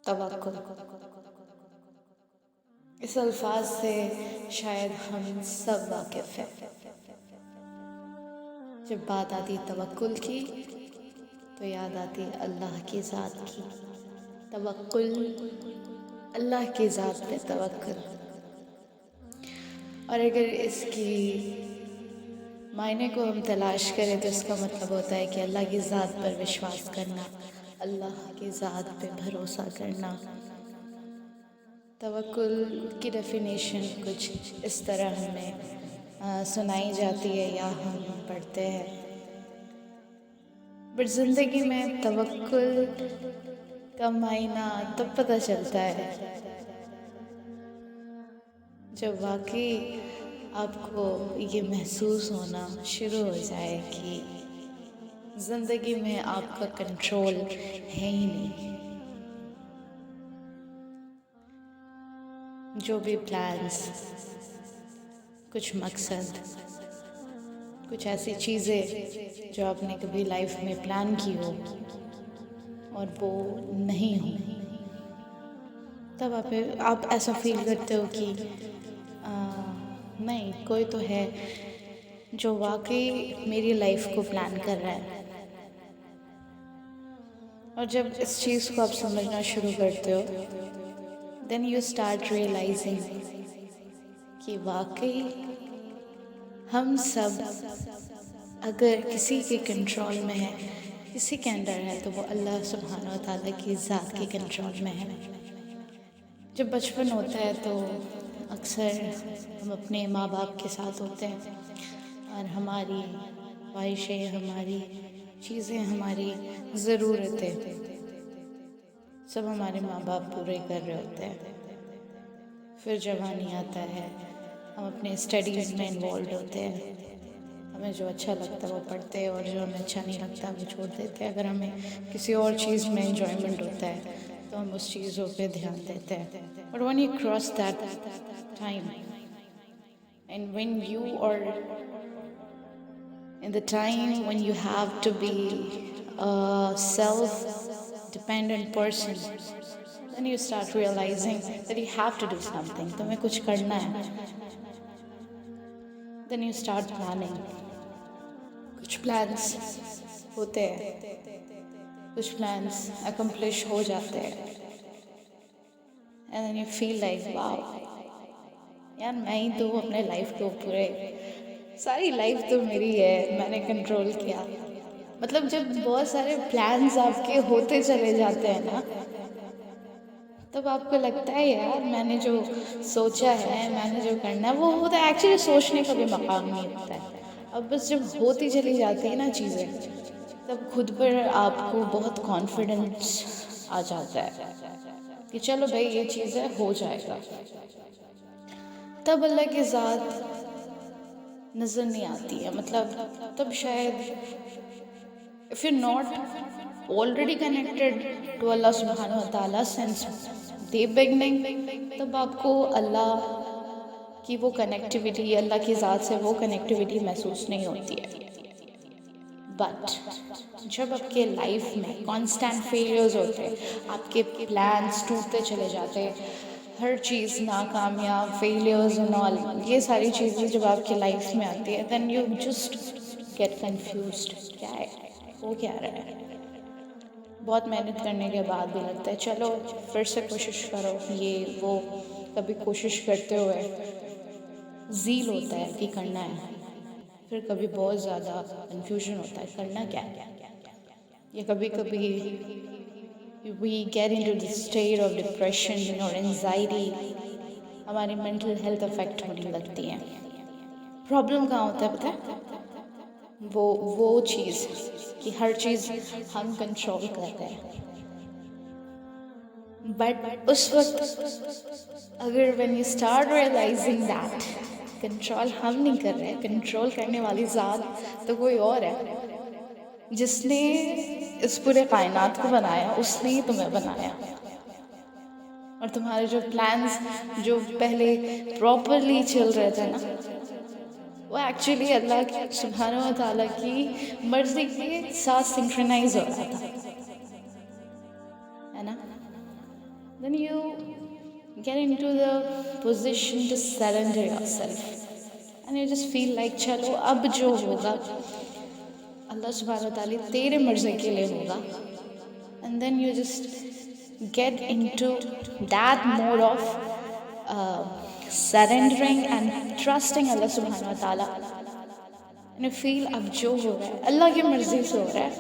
तवक्कुल। इस अल्फाज से शायद हम सब वाकिफ़ हैं। जब बात आती तवक्कुल की तो याद आती अल्लाह की ज़ात की। तवक्कुल, अल्लाह की ज़ात पे तवक्कुल। और अगर इसकी मायने को हम तलाश करें तो इसका मतलब होता है कि अल्लाह की ज़ात पर विश्वास करना, अल्लाह की ज़ात पे भरोसा करना। तवक्कुल की डेफिनेशन कुछ इस तरह हमें सुनाई जाती है या हम पढ़ते हैं। बट ज़िंदगी में तवक्कुल का मायना तब पता चलता है जब वाकई आपको ये महसूस होना शुरू हो जाए कि ज़िंदगी में आपका कंट्रोल है ही नहीं। जो भी प्लान्स, कुछ मकसद, कुछ ऐसी चीज़ें जो आपने कभी लाइफ में प्लान की हो और वो नहीं हो, तब आप ऐसा फील करते हो कि नहीं, कोई तो है जो वाकई मेरी लाइफ को प्लान कर रहा है। और जब इस चीज़ को आप समझना शुरू करते हो, देन यू स्टार्ट रियलाइजिंग कि वाकई हम सब अगर किसी के कंट्रोल में है, किसी के अंडर है, तो वो अल्लाह सुब्हानो व तआला की ज़ात के कंट्रोल में है। जब बचपन होता है तो अक्सर हम अपने माँ बाप के साथ होते हैं और हमारी ख्वाहिशें, हमारी चीज़ें, हमारी ज़रूरतें सब हमारे माँ बाप पूरे कर रहे होते हैं। फिर जवानी आता है, हम अपने स्टडीज़ में इन्वॉल्व होते हैं। हमें जो अच्छा लगता है वो पढ़ते हैं और जो हमें अच्छा नहीं लगता वो छोड़ देते हैं। अगर हमें किसी और चीज़ में एंजॉयमेंट होता है तो हम उस चीज़ों पे ध्यान देते हैं। But when you cross that time and when you are in the time when you have to be a self-dependent person, then you start realizing that you have to do something. तुम्हें कुछ करना है. Then you start planning. कुछ plans होते हैं, कुछ plans accomplish हो जाते हैं, and then you feel like wow, यार मैं ही तो अपने लाइफ को पूरे सारी लाइफ तो मेरी है, मैंने कंट्रोल किया। मतलब जब बहुत सारे प्लान्स आपके होते चले जाते हैं ना, तब आपको लगता है यार मैंने जो सोचा है, मैंने जो करना है वो होता है। एक्चुअली सोचने का भी मकाम नहीं होता है। अब बस जब होती चली जाती है ना चीज़ें, तब खुद पर आपको बहुत कॉन्फिडेंस आ जाता है कि चलो भाई ये चीज़ें हो जाएगा। तब अल्लाह की ज़ात नज़र नहीं आती है। मतलब तब शायद if you not already connected to Allah सुब्हानो व तआला सिंस द बिगनिंग, तब आपको अल्लाह की वो कनेक्टिविटी, अल्लाह की ज़ात से वो कनेक्टिविटी महसूस नहीं होती है। बट जब आपके लाइफ में कॉन्स्टेंट फेलियर्स होते हैं, आपके प्लान्स टूटते चले जाते हैं, हर चीज़ नाकामयाब, फेलियर्स एंड ऑल, ये सारी चीज़ें जब आपकी लाइफ में आती है, then you just get confused. क्या है, वो क्या रहा है? बहुत मेहनत करने के बाद भी लगता है चलो फिर से कोशिश करो, ये वो। कभी कोशिश करते हुए ज़ील होता है कि करना है, फिर कभी बहुत ज़्यादा कंफ्यूजन होता है करना क्या है। या कभी कभी we get into the state of depression or anxiety, हमारी मेंटल हेल्थ अफेक्ट होने लगती है। प्रॉब्लम कहाँ होता है पता है? वो चीज़ कि हर चीज़ हम कंट्रोल कर रहे हैं, बट उस वक्त अगर when you start realizing that control हम नहीं कर रहे, कंट्रोल करने वाली ज़ात तो कोई और है, जिसने इस पूरे कायनात को बनाया उसने ही तुम्हें बनाया। और तुम्हारे जो प्लान्स जो पहले प्रॉपरली चल रहे थे ना, वो एक्चुअली अल्लाह सुब्हानो व तआला की मर्जी के साथ सिंक्रोनाइज हो रहा था, है ना। then you get into the position to surrender yourself and you just feel like चलो अब जो होगा अल्लाह सुब्हानहू ताला तेरे मर्ज़ी के लिए होगा, and then you just get into that mode of surrendering and trusting Allah subhanahu wa ta'ala, and you feel अब जो हो रहा है अल्लाह की मर्ज़ी से हो रहा है.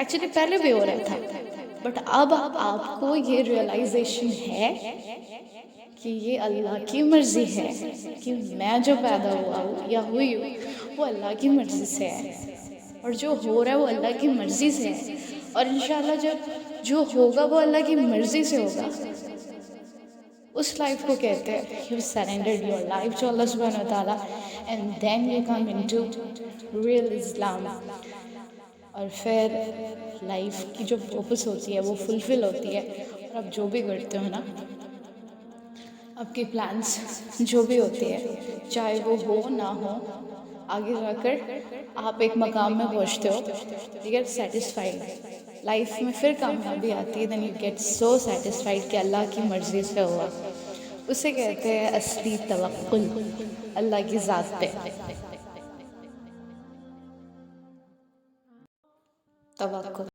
एक्चुअली पहले भी हो रहा था, बट अब आपको ये रियलाइजेशन है कि ये अल्लाह की मर्ज़ी है कि मैं जो पैदा हुआ हूँ या हुई हूँ वो अल्लाह की मर्ज़ी से है, और जो हो रहा है वो अल्लाह की मर्ज़ी से है, और इंशाल्लाह जब जो होगा वो अल्लाह की मर्ज़ी से होगा. उस लाइफ को कहते हैं you surrendered your life to Allah सुब्हानहू व तआला, and then you come into real Islam. और फिर लाइफ की जो पर्पस होती है वो फुलफ़िल होती है, और आप जो भी करते हो ना, आपके प्लान्स जो भी होते हैं चाहे वो हो ना हो, आगे जाकर आप एक मकाम में पहुंचते हो, यू गेट सेटिस्फाइड. लाइफ में फिर कामयाबी आती है, then you get so satisfied कि अल्लाह की मर्ज़ी से हुआ. उसे कहते हैं असली तवक्कुल अल्लाह की ज़ात पे. तवक्कुल.